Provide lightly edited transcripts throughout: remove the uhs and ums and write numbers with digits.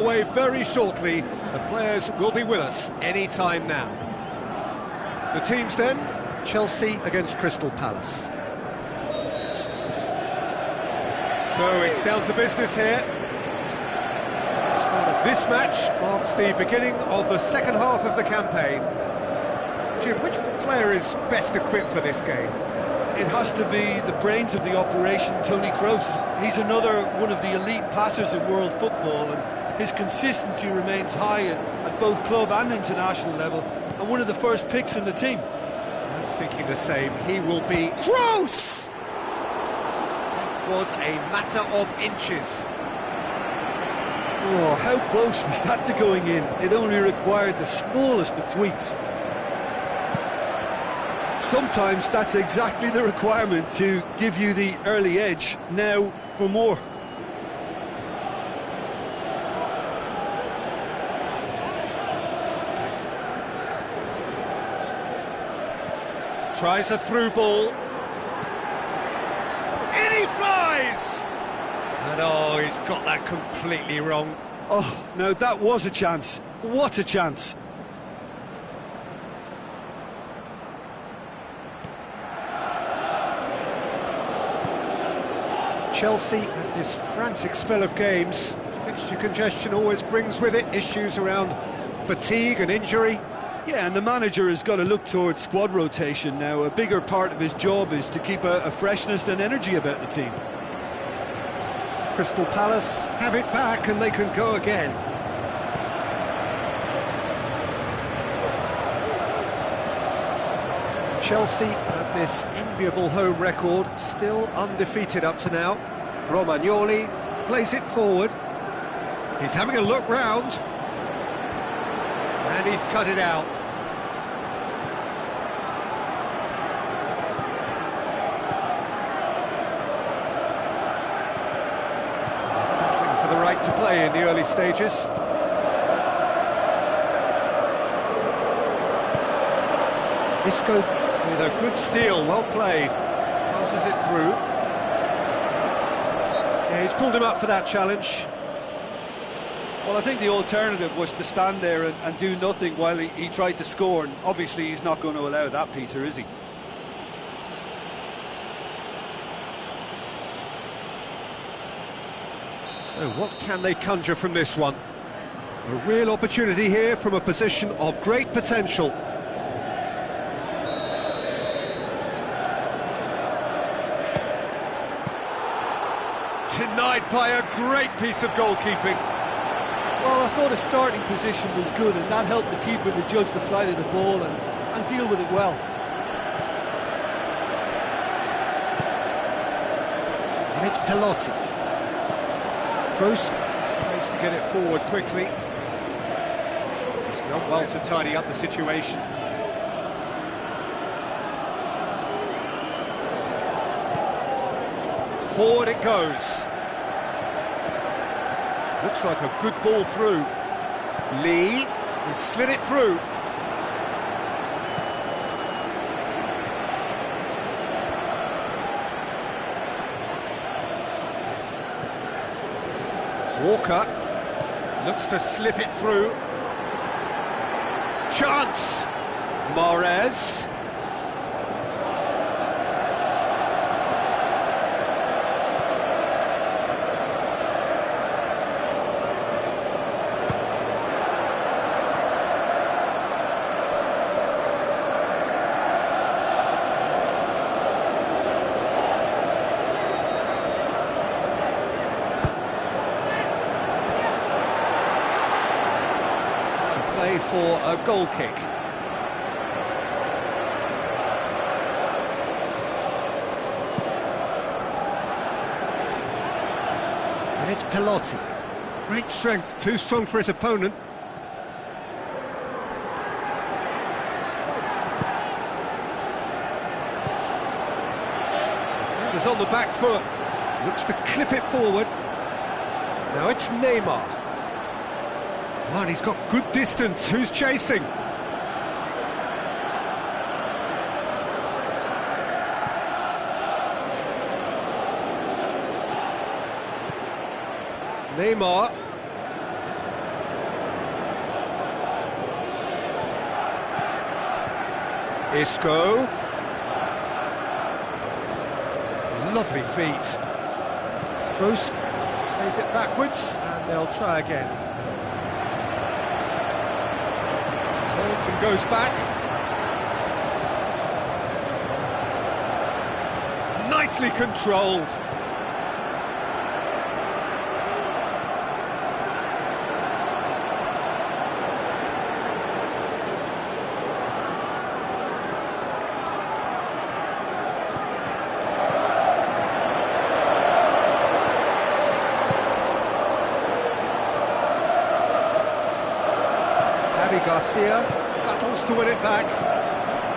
Away very shortly. The players will be with us any time now. The teams then, Chelsea against Crystal Palace. So it's down to business here. The start of this match marks the beginning of the second half of the campaign. Jim, which player is best equipped for this game? It has to be the brains of the operation, Toni Kroos. He's another one of the elite passers in world football, and his consistency remains high at both club and international level, and one of the first picks in the team. I'm thinking the same. He will be Kroos! That was a matter of inches. Oh, how close was that to going in? It only required the smallest of tweaks. Sometimes that's exactly the requirement to give you the early edge. Now for more. Tries a through ball. In he flies! And oh, he's got that completely wrong. Oh, now that was a chance. What a chance. Chelsea have this frantic spell of games. Fixture congestion always brings with it issues around fatigue and injury. Yeah, and the manager has got to look towards squad rotation now. A bigger part of his job is to keep a freshness and energy about the team. Crystal Palace have it back and they can go again. Chelsea have this enviable home record, still undefeated up to now. Romagnoli plays it forward. He's having a look round. And he's cut it out. Battling for the right to play in the early stages. Isco with a good steal, well played. Passes it through. Yeah, he's pulled him up for that challenge. Well, I think the alternative was to stand there and do nothing while he tried to score, and obviously he's not going to allow that, Peter, is he? So what can they conjure from this one? A real opportunity here from a position of great potential. Denied by a great piece of goalkeeping. Well, I thought his starting position was good, and that helped the keeper to judge the flight of the ball and deal with it well. And it's Pelotti. Kroos tries to get it forward quickly. He's done well to tidy up the situation. Forward it goes. Looks like a good ball through. Lee has slid it through. Walker looks to slip it through. Chance! Mahrez. For a goal kick. And it's Pelotti. Great strength, too strong for his opponent. Defender's on the back foot. Looks to clip it forward. Now it's Neymar. Oh, and he's got good distance. Who's chasing? Neymar. Isco. Lovely feet. Kroos plays it backwards, and they'll try again. Turns and goes back. Nicely controlled. Garcia battles to win it back.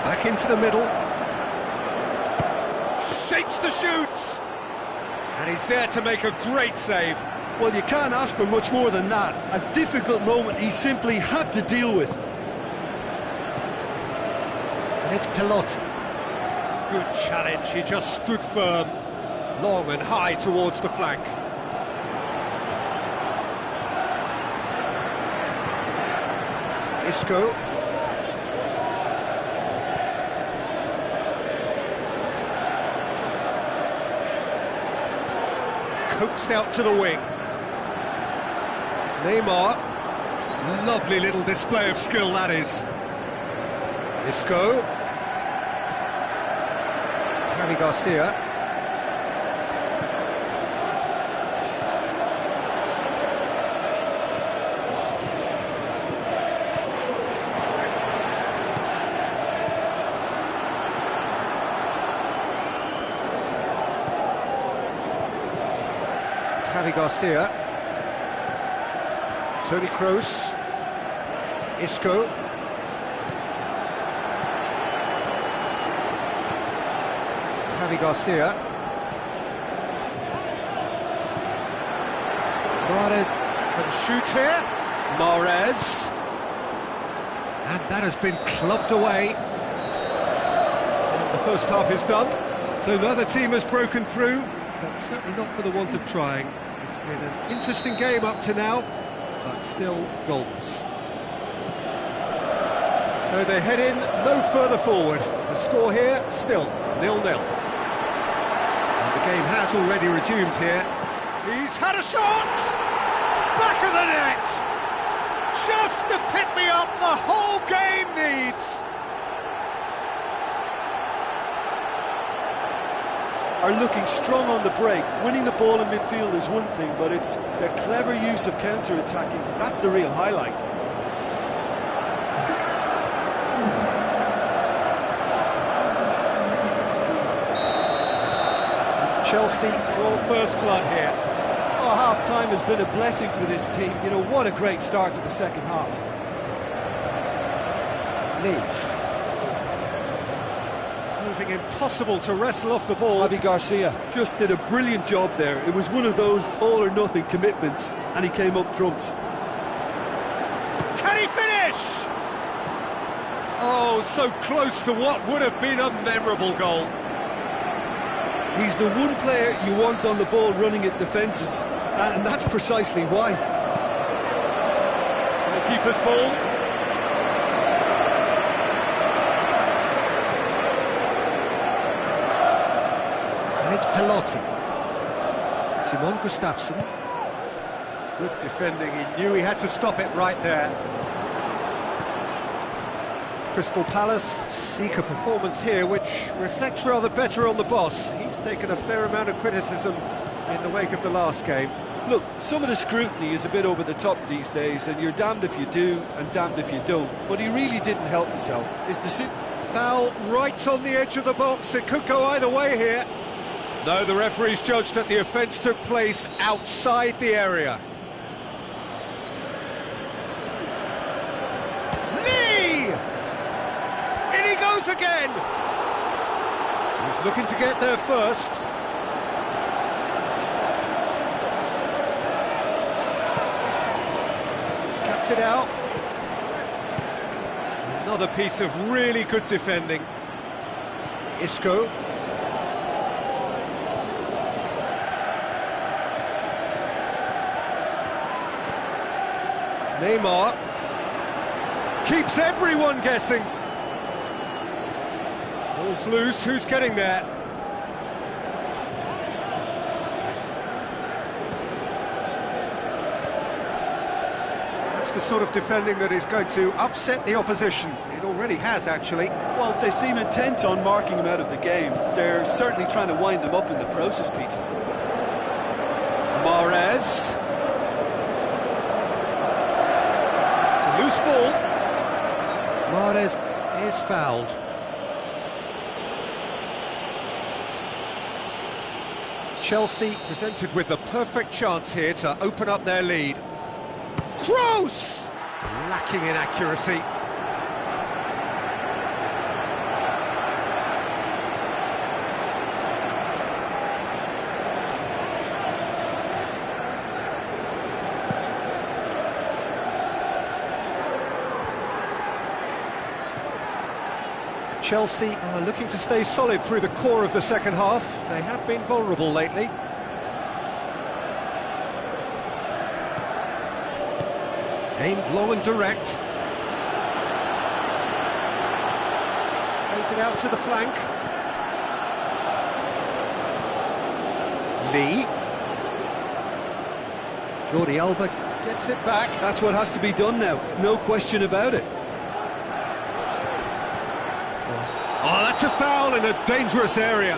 Back into the middle. Shapes to shoot! And he's there to make a great save. Well, you can't ask for much more than that. A difficult moment he simply had to deal with. And it's Pelotti. Good challenge, he just stood firm. Long and high towards the flank. Isco. Coaxed out to the wing. Neymar. Lovely little display of skill, that is. Isco. Xavi Garcia. Xavi Garcia, Toni Kroos, Isco, Xavi Garcia, Mahrez can shoot here, Mahrez, and that has been clubbed away. And the first half is done, so neither team has broken through, but certainly not for the want of trying. It's been an interesting game up to now, but still goalless. So they head in no further forward. The score here, still 0-0. And the game has already resumed here. He's had a shot! Back of the net! Just the pick-me-up the whole game needs! Are looking strong on the break. Winning the ball in midfield is one thing, but it's their clever use of counter-attacking. That's the real highlight. Chelsea draw first blood here. Oh, half-time has been a blessing for this team. You know, what a great start to the second half. Lee. Proving impossible to wrestle off the ball. Xavi Garcia just did a brilliant job there. It was one of those all-or-nothing commitments, and he came up trumps. Can he finish? Oh, so close to what would have been a memorable goal. He's the one player you want on the ball running at defences, and that's precisely why. Goalkeeper's ball. It's Pelotti. Simon Gustafsson. Good defending, he knew he had to stop it right there. Crystal Palace seek a performance here which reflects rather better on the boss. He's taken a fair amount of criticism in the wake of the last game. Look, some of the scrutiny is a bit over the top these days, and you're damned if you do and damned if you don't. But he really didn't help himself. Foul right on the edge of the box. It could go either way here. No, the referee's judged that the offence took place outside the area. Lee! In he goes again! He's looking to get there first. Cuts it out. Another piece of really good defending. Isco. Neymar keeps everyone guessing. Ball's loose, who's getting there? That's the sort of defending that is going to upset the opposition. It already has, actually. Well, they seem intent on marking him out of the game. They're certainly trying to wind him up in the process, Peter. Mahrez. It's a loose ball. Mahrez is fouled. Chelsea presented with the perfect chance here to open up their lead. Gross! Lacking in accuracy. Chelsea are looking to stay solid through the core of the second half. They have been vulnerable lately. Aimed long and direct. Plays it out to the flank. Lee. Jordi Alba gets it back. That's what has to be done now, no question about it. Oh, that's a foul in a dangerous area.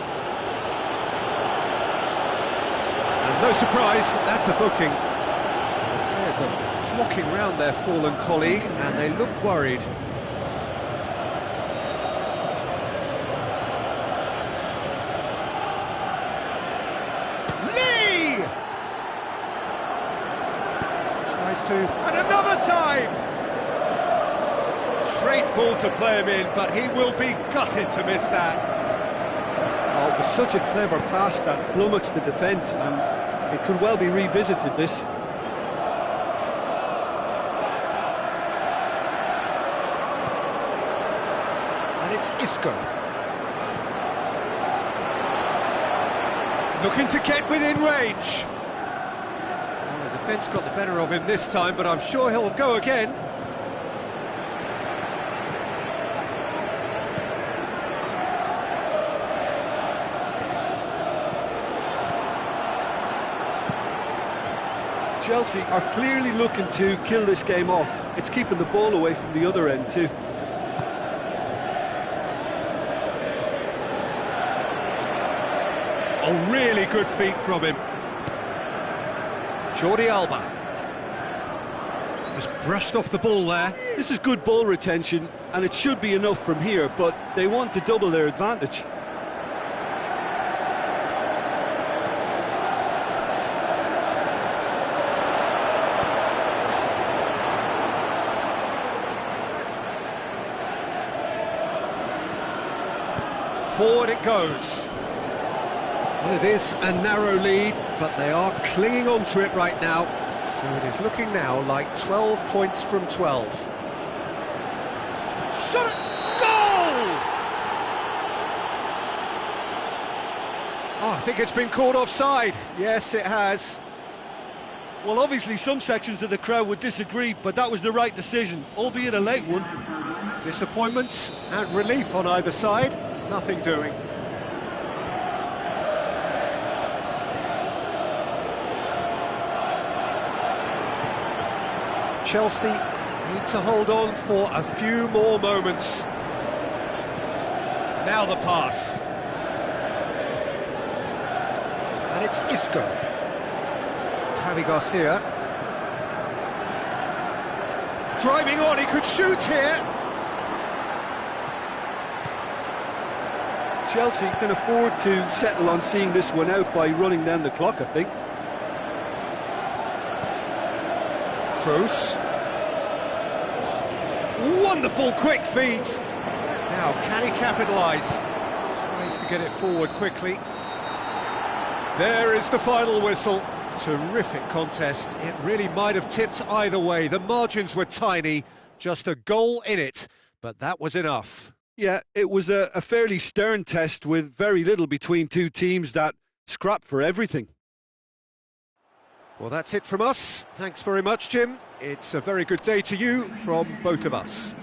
And no surprise, that's a booking. The players are flocking round their fallen colleague, and they look worried. Lee! Tries to... And another time! Great ball to play him in, but he will be gutted to miss that. Oh, it was such a clever pass that flummoxed the defence, and it could well be revisited, this. And it's Isco. Looking to get within range. Well, the defence got the better of him this time, but I'm sure he'll go again. Chelsea are clearly looking to kill this game off. It's keeping the ball away from the other end too. Oh, really good feet from him. Jordi Alba. Just brushed off the ball there. This is good ball retention, and it should be enough from here, but they want to double their advantage. Forward it goes. Well, it is a narrow lead, but they are clinging on to it right now. So it is looking now like 12 points from 12. Shot it! Goal! Oh, I think it's been called offside. Yes, it has. Well, obviously some sections of the crowd would disagree, but that was the right decision, albeit a late one. Disappointment and relief on either side. Nothing doing. Chelsea need to hold on for a few more moments. Now the pass. And it's Isco. Tavi Garcia. Driving on, he could shoot here. Chelsea can afford to settle on seeing this one out by running down the clock, I think. Kroos. Wonderful quick feet. Now, can he capitalise? Tries to get it forward quickly. There is the final whistle. Terrific contest. It really might have tipped either way. The margins were tiny, just a goal in it, but that was enough. Yeah, it was a fairly stern test with very little between two teams that scrapped for everything. Well, that's it from us. Thanks very much, Jim. It's a very good day to you from both of us.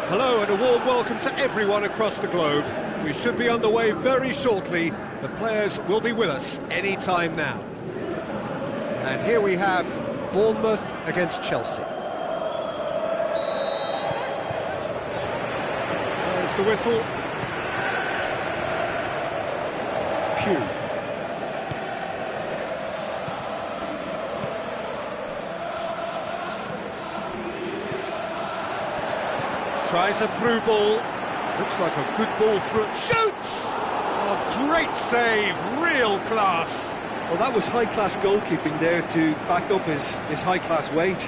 Hello and a warm welcome to everyone across the globe. We should be underway very shortly. The players will be with us any time now. And here we have Bournemouth against Chelsea. There's the whistle. Pugh. Tries a through ball. Looks like a good ball through. Shoots! Oh, great save, real class. Well, that was high-class goalkeeping there to back up his high-class wage.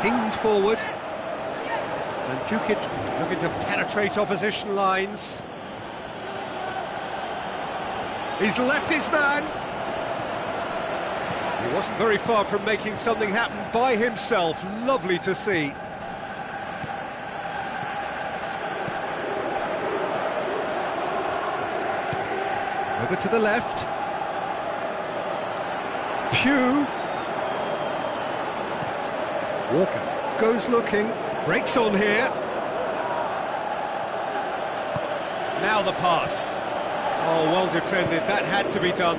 Pinged forward. And Djukic looking to penetrate opposition lines. He's left his man. He wasn't very far from making something happen by himself. Lovely to see. Over to the left. Pugh. Walker goes looking. Breaks on here. Now the pass. Oh, well defended, that had to be done.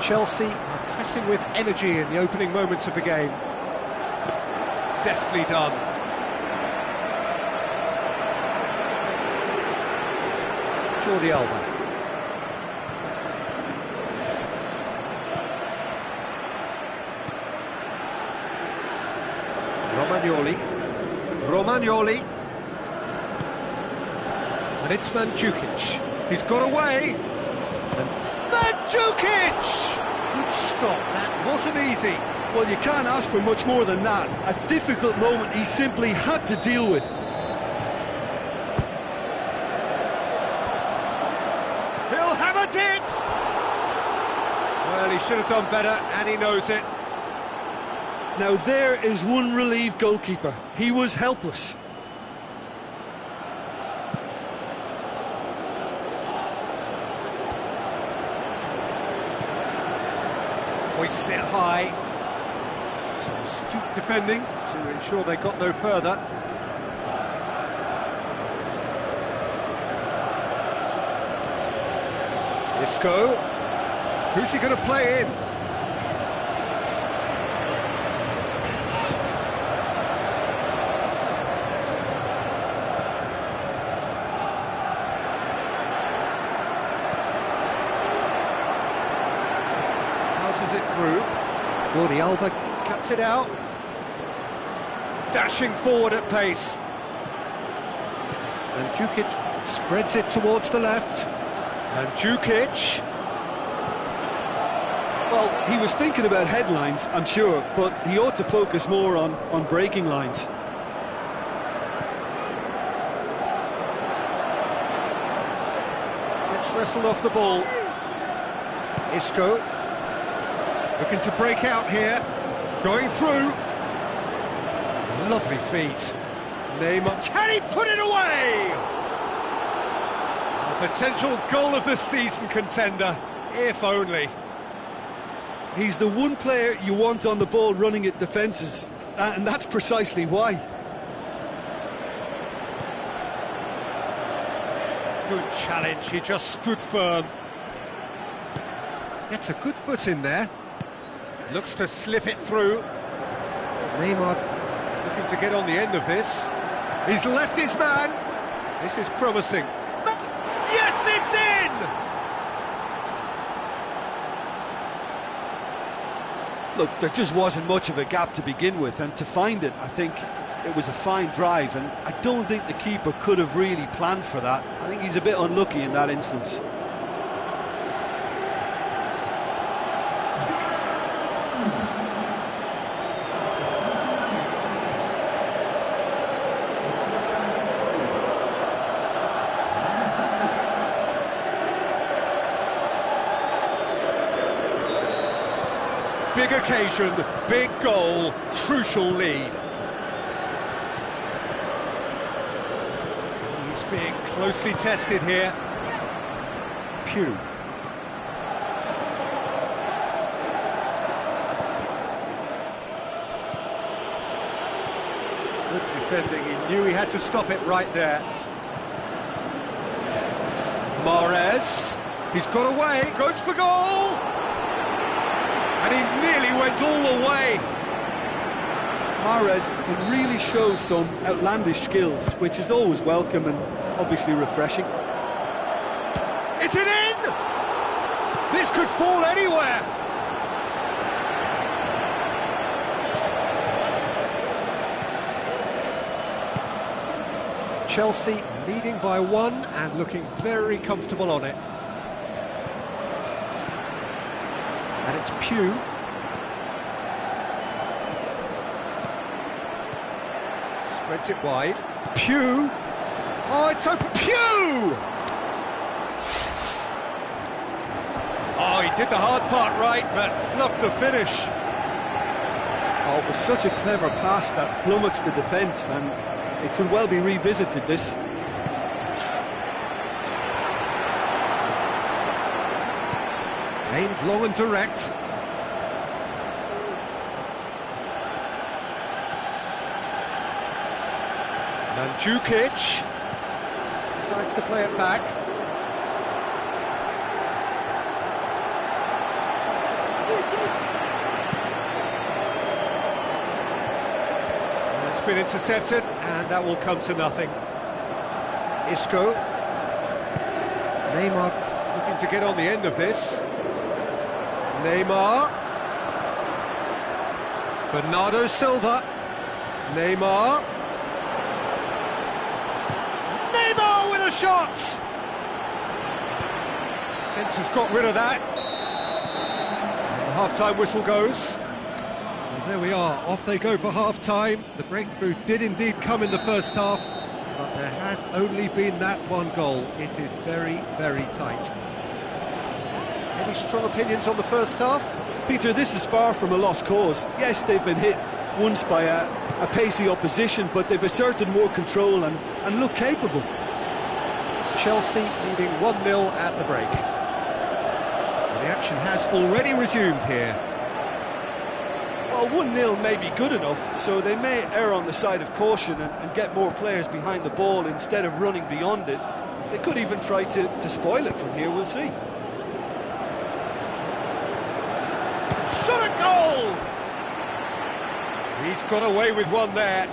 Chelsea are pressing with energy in the opening moments of the game. Deftly done. Jordi Alba. Romagnoli. And it's Mandzukic. He's got away. And Mandzukic! Good stop, that wasn't easy. Well, you can't ask for much more than that. A difficult moment he simply had to deal with. He'll have a dip! Well, he should have done better, and he knows it. Now there is one relieved goalkeeper. He was helpless. Hoists it high. Some astute defending to ensure they got no further. Isco. Who's he going to play in? Passes it through. Jordi Alba cuts it out. Dashing forward at pace. And Mandzukic spreads it towards the left. And Mandzukic. Well, he was thinking about headlines, I'm sure, but he ought to focus more on breaking lines. Gets wrestled off the ball. Isco. Looking to break out here. Going through. Lovely feet. Neymar. Can he put it away? A potential goal of the season contender, if only. He's the one player you want on the ball running at defences, and that's precisely why. Good challenge, he just stood firm. Gets a good foot in there. Looks to slip it through. Neymar looking to get on the end of this. He's left his man. This is promising. Yes, it's in! Look, there just wasn't much of a gap to begin with, and to find it, I think it was a fine drive, and I don't think the keeper could have really planned for that. I think he's a bit unlucky in that instance. Big occasion, big goal, crucial lead. He's being closely tested here. Pugh. Good defending, he knew he had to stop it right there. Mahrez, he's got away, goes for goal! And he nearly went all the way. Mahrez can really show some outlandish skills, which is always welcome and obviously refreshing. Is it in? This could fall anywhere. Chelsea leading by 1 and looking very comfortable on it. And it's Pugh. Spreads it wide. Pugh. Oh, it's open. Pugh! Oh, he did the hard part right, but fluffed the finish. Oh, it was such a clever pass that flummoxed the defence, and it could well be revisited, this. Aimed long and direct. Mandzukic decides to play it back. It's been intercepted, and that will come to nothing. Isco. Neymar looking to get on the end of this. Neymar. Bernardo Silva. Neymar. Neymar with a shot! Defence has got rid of that. And the half-time whistle goes. And there we are, off they go for half-time. The breakthrough did indeed come in the first half, but there has only been that one goal. It is very, very tight. Any strong opinions on the first half? Peter, this is far from a lost cause. Yes, they've been hit once by a pacey opposition, but they've asserted more control and look capable. Chelsea leading 1-0 at the break. The action has already resumed here. Well, 1-0 may be good enough, so they may err on the side of caution and get more players behind the ball instead of running beyond it. They could even try to spoil it from here, we'll see. Shot a goal! He's got away with one there.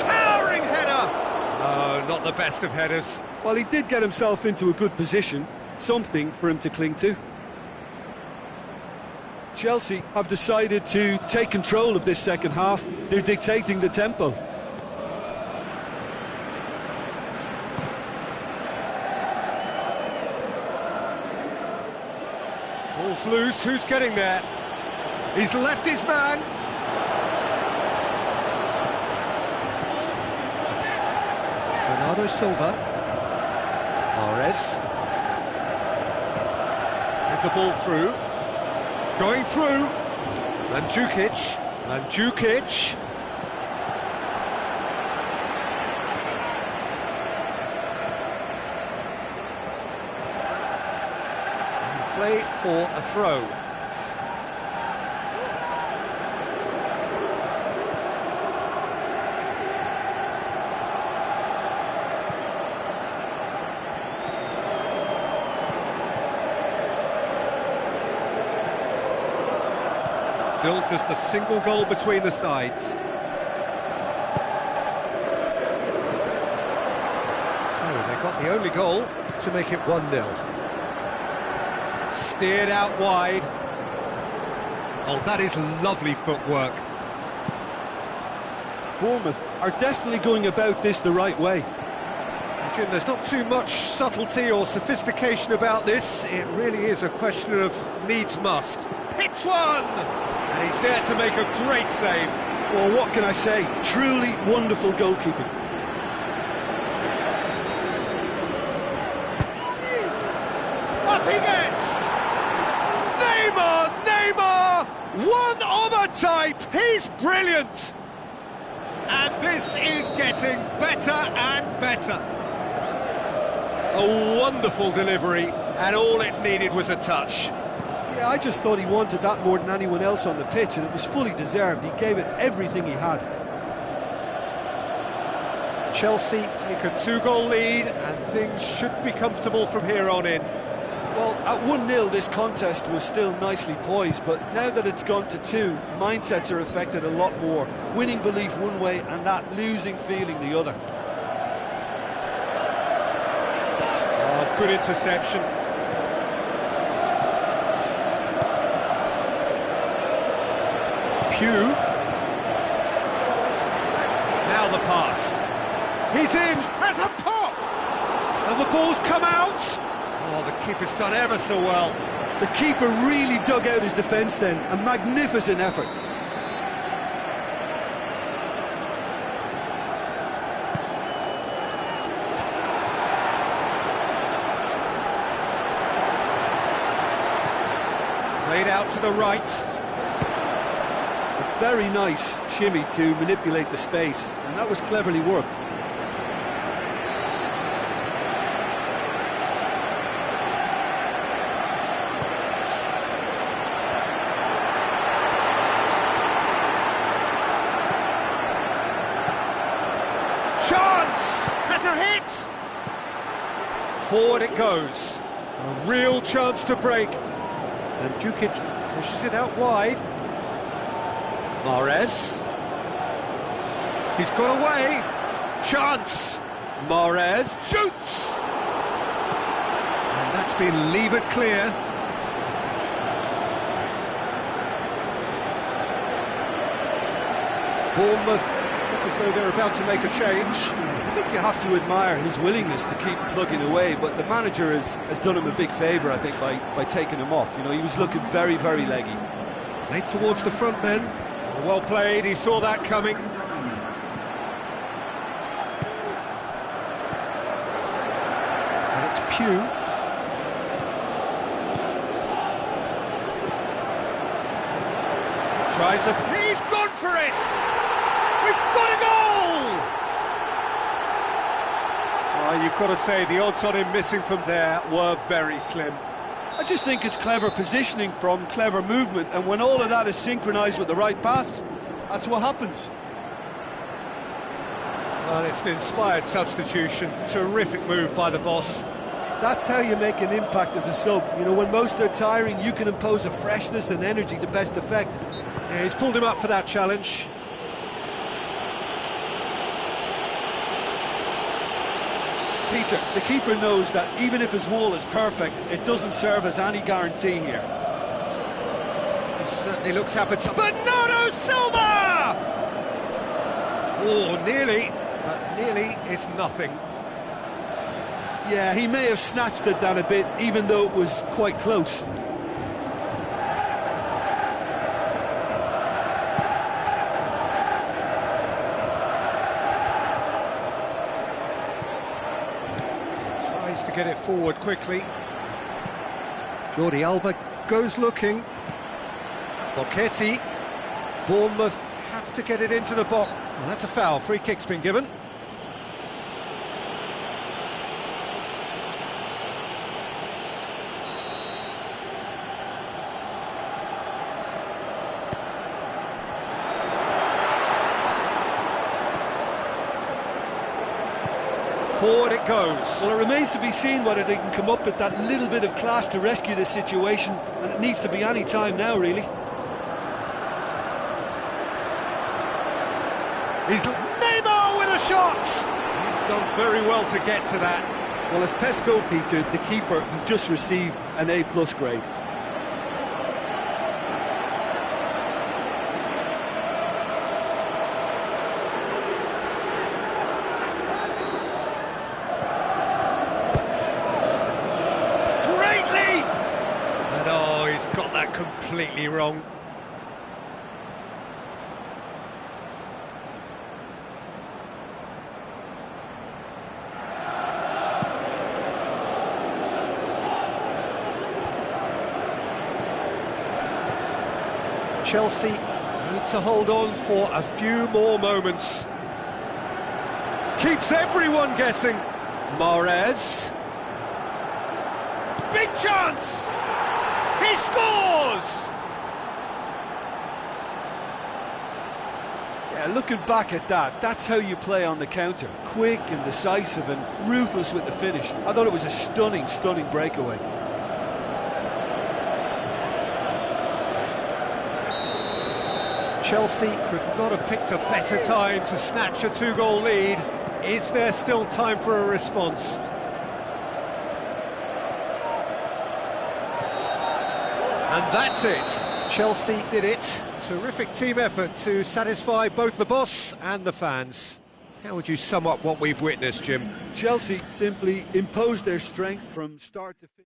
Towering header! Oh, not the best of headers. Well, he did get himself into a good position, something for him to cling to. Chelsea have decided to take control of this second half. They're dictating the tempo. Ball's loose, who's getting there? He's left his man. Bernardo Silva. Mahrez. With the ball through. Going through. Mandzukic. Mandzukic. Play for a throw. Still just a single goal between the sides. So they got the only goal to make it 1-0. Steered out wide. Oh, that is lovely footwork. Bournemouth are definitely going about this the right way. Jim, there's not too much subtlety or sophistication about this. It really is a question of needs must. Hits one! And he's there to make a great save. Well, what can I say? Truly wonderful goalkeeping. Up he gets! Neymar! One of a type! He's brilliant! And this is getting better and better. A wonderful delivery, and all it needed was a touch. Yeah, I just thought he wanted that more than anyone else on the pitch, and it was fully deserved. He gave it everything he had. Chelsea take a 2-goal lead, and things should be comfortable from here on in. Well, at 1-0 this contest was still nicely poised, but now that it's gone to 2, mindsets are affected a lot more. Winning belief one way and that losing feeling the other. Oh, good interception. Pugh. Now the pass. He's in, has a pop! And the ball's come out! Oh, the keeper's done ever so well. The keeper really dug out his defence then, a magnificent effort. Played out to the right. A very nice shimmy to manipulate the space, and that was cleverly worked. Chance! Has a hit! Forward it goes. A real chance to break. And Mandzukic pushes it out wide. Mahrez. He's got away. Chance. Mahrez shoots. And that's been levered clear. Bournemouth look as though they're about to make a change. I think you have to admire his willingness to keep plugging away, but the manager has done him a big favour, I think, by taking him off. You know, he was looking very, very leggy. Played towards the front men. Well played, he saw that coming. And it's Pugh. Tries a he's gone for it! We've got a goal! Oh, you've got to say, the odds on him missing from there were very slim. I just think it's clever positioning from clever movement, and when all of that is synchronised with the right pass, that's what happens. Well, it's an inspired substitution. Terrific move by the boss. That's how you make an impact as a sub. You know, when most are tiring, you can impose a freshness and energy to best effect. Yeah, he's pulled him up for that challenge. Peter, the keeper knows that even if his wall is perfect, it doesn't serve as any guarantee here. He certainly looks appetizing. Bernardo Silva! Oh, nearly, but nearly is nothing. Yeah, he may have snatched it down a bit, even though it was quite close. Tries to get it forward quickly. Jordi Alba goes looking. Bocchetti. Bournemouth have to get it into the box. Well, that's a foul. Free kick's been given. Forward it goes. Well, it remains to be seen whether they can come up with that little bit of class to rescue this situation, and it needs to be any time now, really. He's Neymar with a shot! He's done very well to get to that. Well, as Tesco, Peter, the keeper has just received an A+ grade. Got that completely wrong. Chelsea need to hold on for a few more moments. Keeps everyone guessing. Mahrez. Big chance! He scores! Yeah, looking back at that, that's how you play on the counter. Quick and decisive and ruthless with the finish. I thought it was a stunning, stunning breakaway. Chelsea could not have picked a better time to snatch a two-goal lead. Is there still time for a response? And that's it. Chelsea did it. Terrific team effort to satisfy both the boss and the fans. How would you sum up what we've witnessed, Jim? Chelsea simply imposed their strength from start to finish.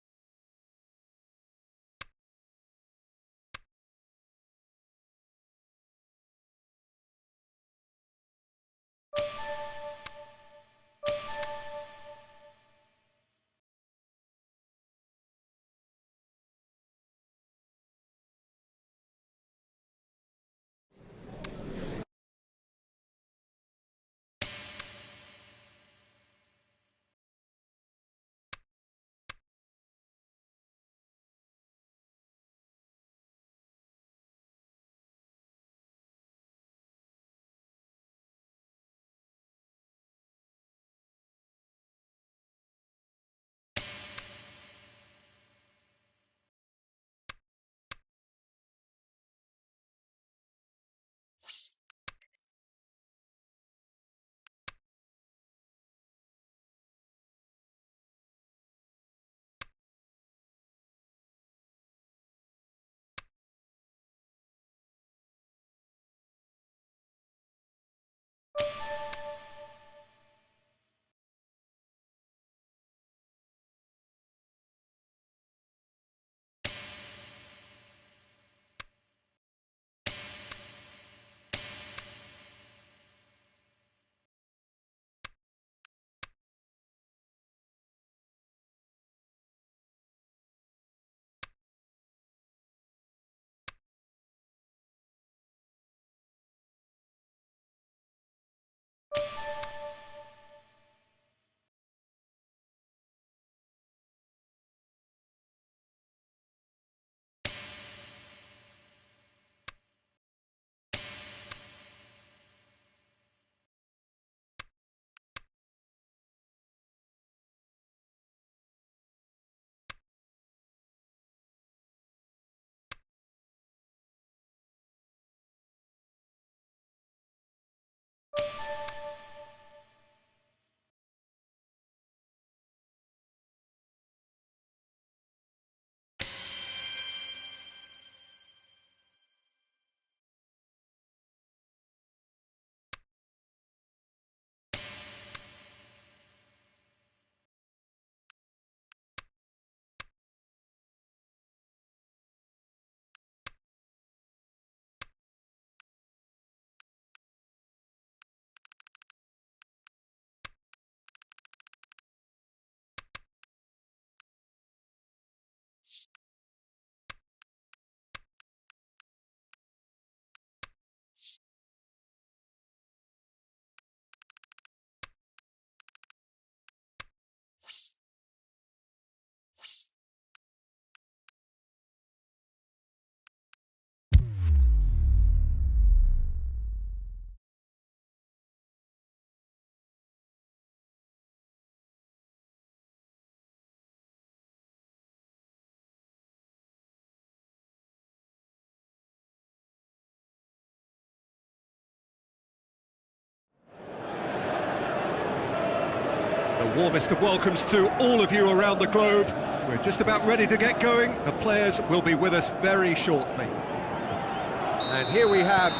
The warmest of welcomes to all of you around the globe. We're just about ready to get going. The players will be with us very shortly. And here we have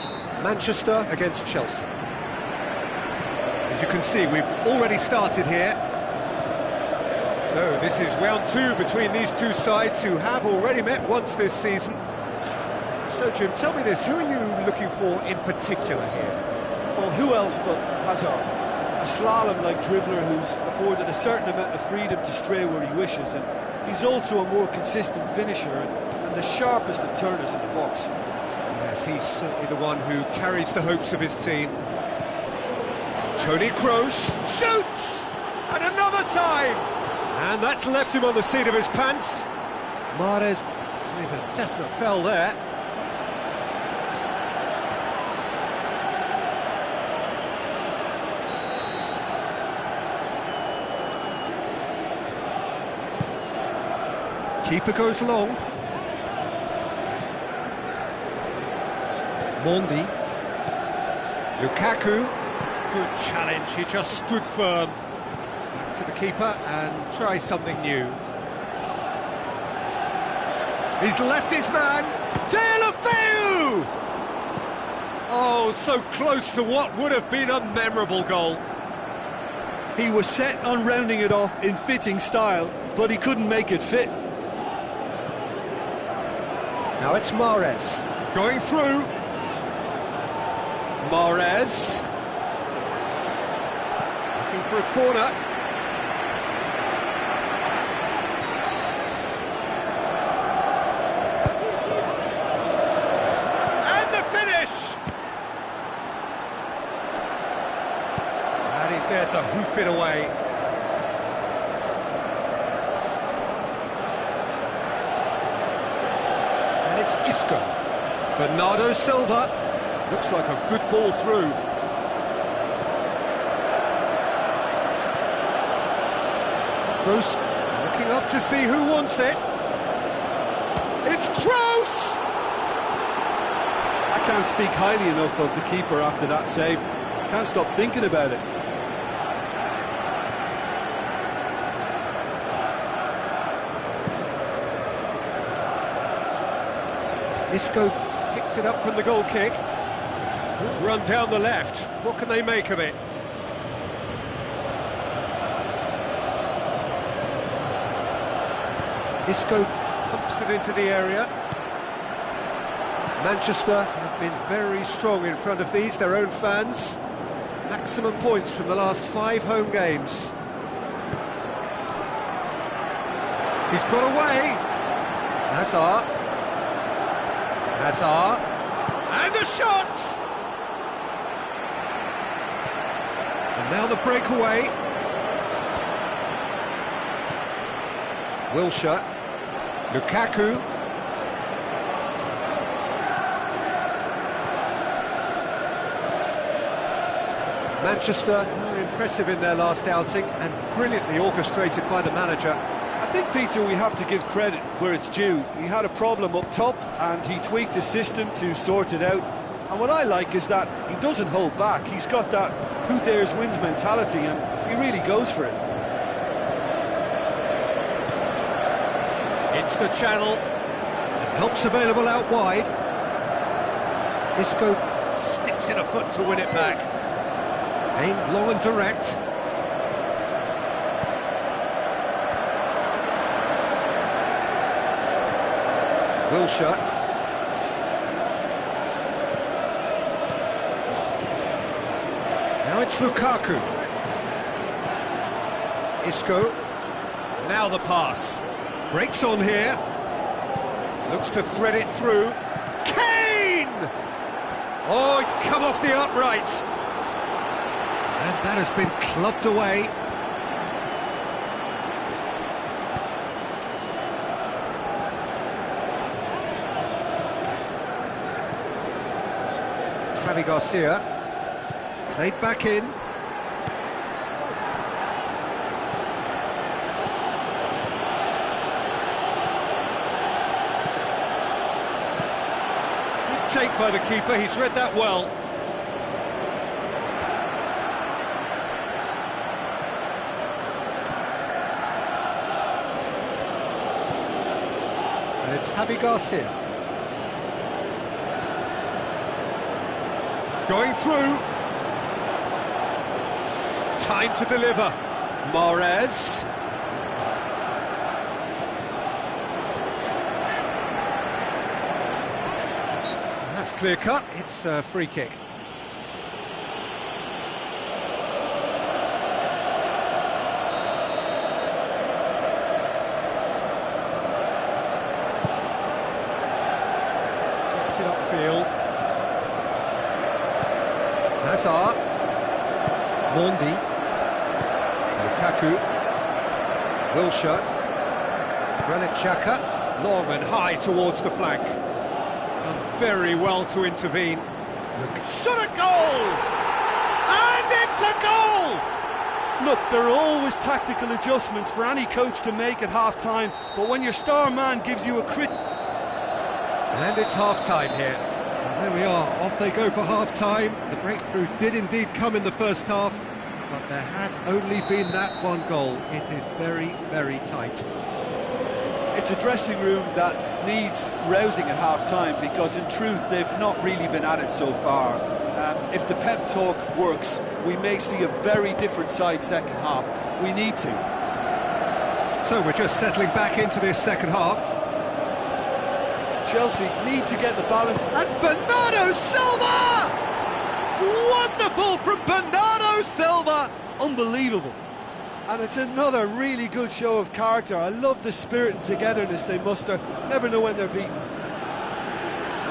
Manchester against Chelsea. As you can see, we've already started here. So this is round two between these two sides who have already met once this season. So Jim, tell me this, who are you looking for in particular here? Well, who else but Hazard? A slalom-like dribbler who's afforded a certain amount of freedom to stray where he wishes, and he's also a more consistent finisher and the sharpest of turners in the box. Yes, he's certainly the one who carries the hopes of his team. Toni Kroos shoots! And another time! And that's left him on the seat of his pants. Mahrez with a definite foul there. Keeper goes long. Mondi. Lukaku. Good challenge, he just stood firm. Back to the keeper and try something new. He's left his man. Deulofeu! Oh, so close to what would have been a memorable goal. He was set on rounding it off in fitting style, but he couldn't make it fit. Now it's Mahrez, going through. Mahrez. Looking for a corner. And the finish! And he's there to hoof it away. It's Isco. Bernardo Silva. Looks like a good ball through. Kroos looking up to see who wants it. It's Kroos! I can't speak highly enough of the keeper after that save. Can't stop thinking about it. Isco picks it up from the goal kick. Good run down the left. What can they make of it? Isco pumps it into the area. Manchester have been very strong in front of these, their own fans. Maximum points from the last 5 home games. He's got away. Hazard. Hazard, and the shot! And now the breakaway. Wilshere, Lukaku. Manchester are impressive in their last outing and brilliantly orchestrated by the manager. I think, Peter, we have to give credit where it's due. He had a problem up top and he tweaked his system to sort it out. And what I like is that he doesn't hold back. He's got that who dares wins mentality and he really goes for it. It's the channel. And help's available out wide. Isco sticks in a foot to win it back. Aimed long and direct. Wilshere. Now it's Lukaku. Isco. Now the pass. Breaks on here. Looks to thread it through. Kane! Oh, it's come off the upright. And that has been clubbed away. Javi Garcia, played back in. Good take by the keeper, he's read that well. And it's Javi Garcia. Going through. Time to deliver. Mahrez. That's clear cut. It's a free kick. Gets it upfield. Hazard. Mondi. Lukaku. Wilshere. Granit Xhaka. Long and high towards the flank. Done very well to intervene. Shot a goal! And it's a goal! Look, there are always tactical adjustments for any coach to make at half-time, but when your star man gives you a crit... And it's half-time here. And there we are, off they go for half-time. The breakthrough did indeed come in the first half, but there has only been that one goal. It is very, very tight. It's a dressing room that needs rousing at half-time, because in truth they've not really been at it so far. If the pep talk works, we may see a very different side second half. We need to. So we're just settling back into this second half. Chelsea need to get the balance. And Bernardo Silva! Wonderful from Bernardo Silva! Unbelievable. And it's another really good show of character. I love the spirit and togetherness they muster. Never know when they're beaten.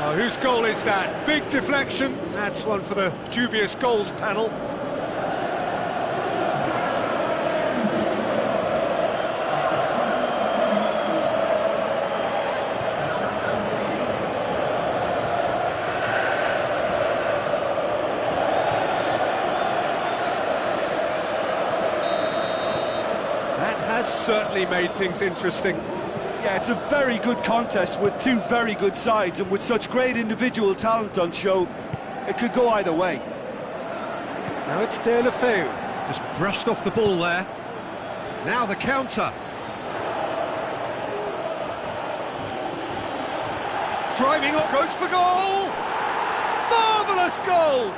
Oh, whose goal is that? Big deflection. That's one for the dubious goals panel. That has certainly made things interesting. Yeah, it's a very good contest with two very good sides, and with such great individual talent on show, it could go either way. Now it's De La Feu, just brushed off the ball there. Now the counter. Driving up, goes for goal! Marvellous goal!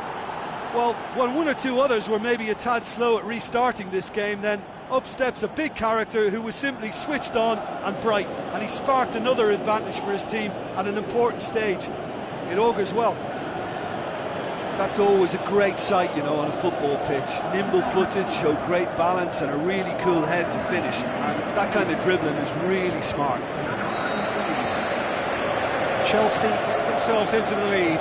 Well, when one or two others were maybe a tad slow at restarting this game, then up steps a big character who was simply switched on and bright, and he sparked another advantage for his team at an important stage. It augurs well. That's always a great sight, you know, on a football pitch. Nimble-footed, show great balance and a really cool head to finish, and that kind of dribbling is really smart. Chelsea get themselves into the lead.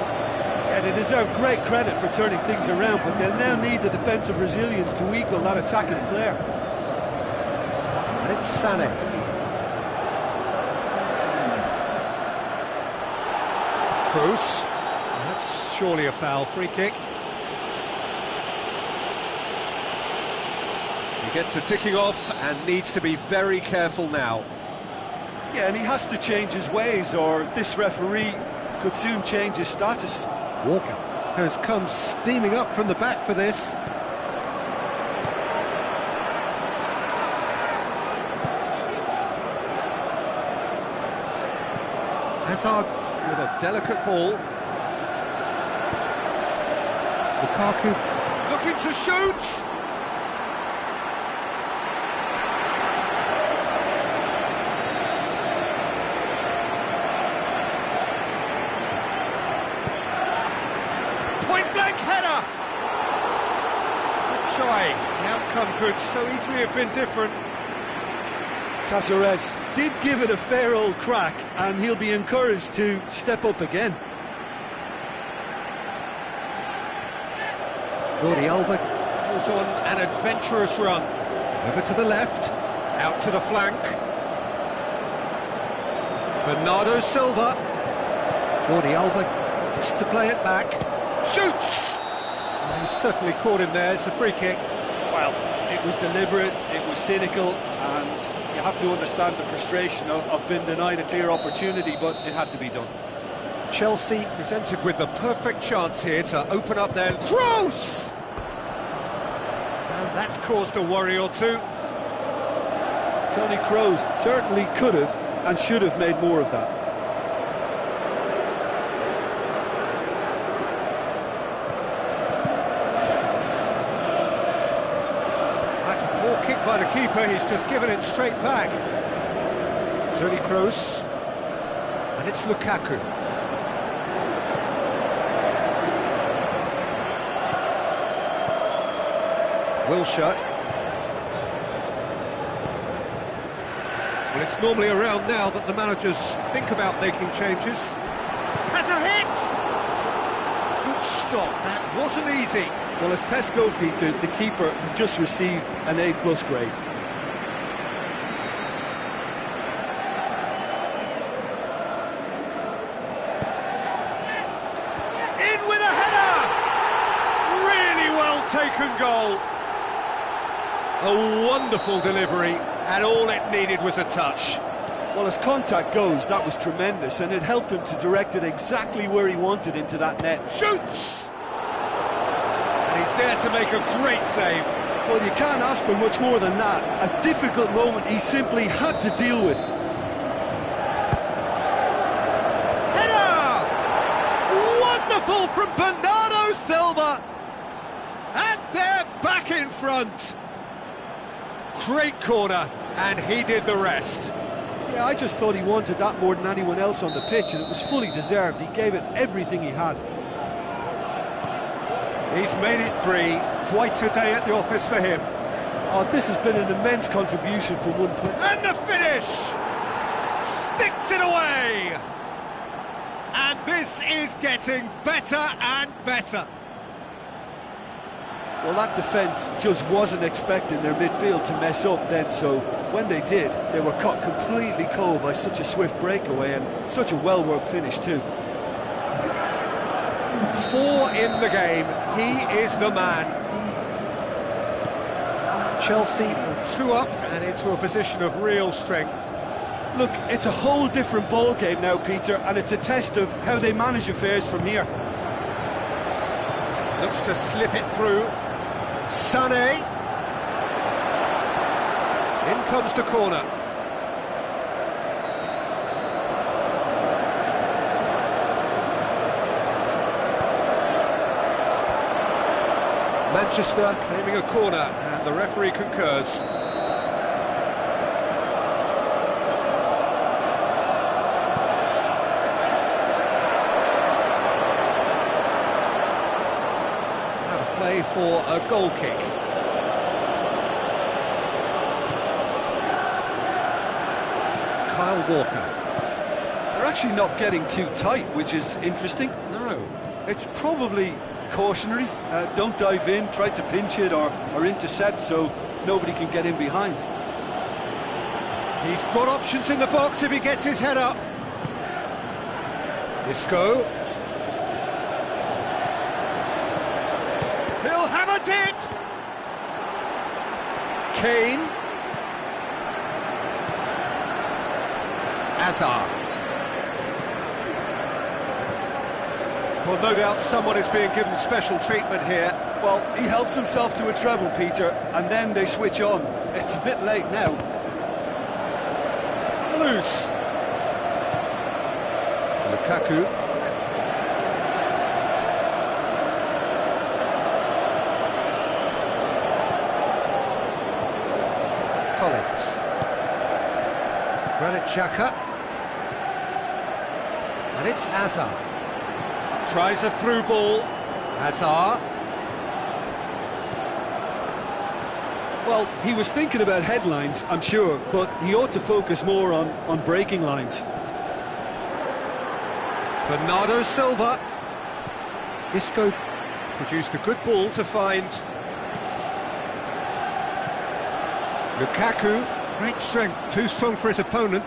Yeah, they deserve great credit for turning things around, but they'll now need the defensive resilience to equal that attacking flair. And it's Sané. Kroos. That's surely a foul. Free kick. He gets a ticking off and needs to be very careful now. Yeah, and he has to change his ways, or this referee could soon change his status. Walker has come steaming up from the back for this. Hazard with a delicate ball. Lukaku looking to shoot. Point-blank header! Good try. The outcome could so easily have been different. Caceres did give it a fair old crack, and he'll be encouraged to step up again. Jordi Alba goes on an adventurous run. Over to the left, out to the flank. Bernardo Silva. Jordi Alba wants to play it back. Shoots! And he's certainly caught him there. It's a free kick. Well, it was deliberate, it was cynical, and you have to understand the frustration of being denied a clear opportunity, but it had to be done. Chelsea presented with the perfect chance here to open up their... Kroos! And that's caused a worry or two. Toni Kroos certainly could have, and should have made more of that. That's a poor kick by the keeper, he's just given it straight back. Toni Kroos, and it's Lukaku. Wilshere. Well, it's normally around now that the managers think about making changes. Has a hit! Good stop, that wasn't easy. Well, as test goalkeeper, the keeper has just received an A+ grade. In with a header! Really well taken goal. A wonderful delivery, and all it needed was a touch. Well, as contact goes, that was tremendous, and it helped him to direct it exactly where he wanted into that net. Shoots! And he's there to make a great save. Well, you can't ask for much more than that. A difficult moment he simply had to deal with. Header! Wonderful from Bernardo Silva! And they're back in front. Great corner, and he did the rest. Yeah, I just thought he wanted that more than anyone else on the pitch, and it was fully deserved. He gave it everything he had. He's made it 3. Quite a day at the office for him. Oh, this has been an immense contribution for one player. And the finish! Sticks it away! And this is getting better and better. Well, that defence just wasn't expecting their midfield to mess up then, so when they did, they were caught completely cold by such a swift breakaway and such a well-worked finish too. 4 in the game, he is the man. Chelsea are 2 up and into a position of real strength. Look, it's a whole different ball game now, Peter, and it's a test of how they manage affairs from here. Looks to slip it through. Sané. In comes the corner. Manchester claiming a corner, and the referee concurs. Play for a goal kick. Kyle Walker. They're actually not getting too tight, which is interesting. No. It's probably cautionary. Don't dive in, try to pinch it or intercept so nobody can get in behind. He's got options in the box if he gets his head up. Isco. He'll have a dip! Kane. Hazard. Well, no doubt someone is being given special treatment here. Well, he helps himself to a treble, Peter, and then they switch on. It's a bit late now. It's come loose. Lukaku. Collins. Granit Xhaka. And it's Hazard. Tries a through ball. Hazard. Well, he was thinking about headlines, I'm sure, but he ought to focus more on breaking lines. Bernardo Silva. Isco produced a good ball to find Lukaku. Great strength, too strong for his opponent.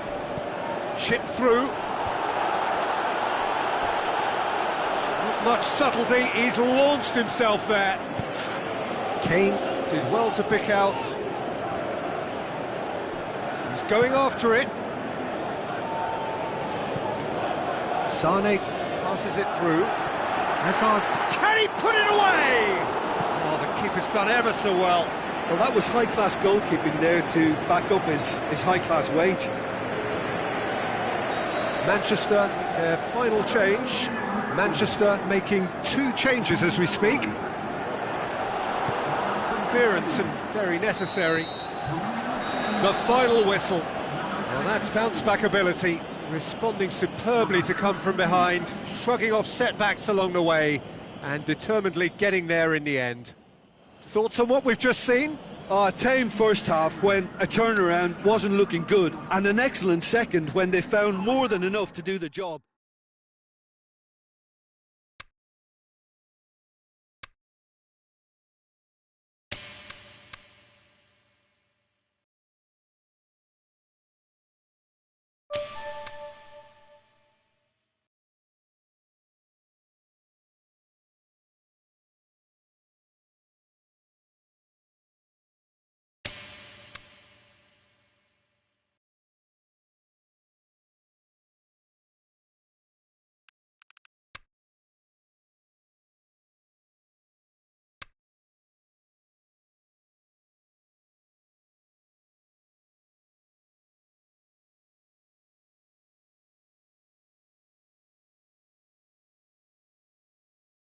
Chip through. Not much subtlety, he's launched himself there. Kane did well to pick out. He's going after it. Sané passes it through. Hazard, can he put it away? Oh, the keeper's done ever so well. Well, that was high-class goalkeeping there to back up his high-class wage. Manchester, their final change. Manchester making 2 changes as we speak. Clearance and very necessary. The final whistle. Well, that's bounce-back ability, responding superbly to come from behind, shrugging off setbacks along the way, and determinedly getting there in the end. Thoughts on what we've just seen? A tame first half when a turnaround wasn't looking good, and an excellent second when they found more than enough to do the job.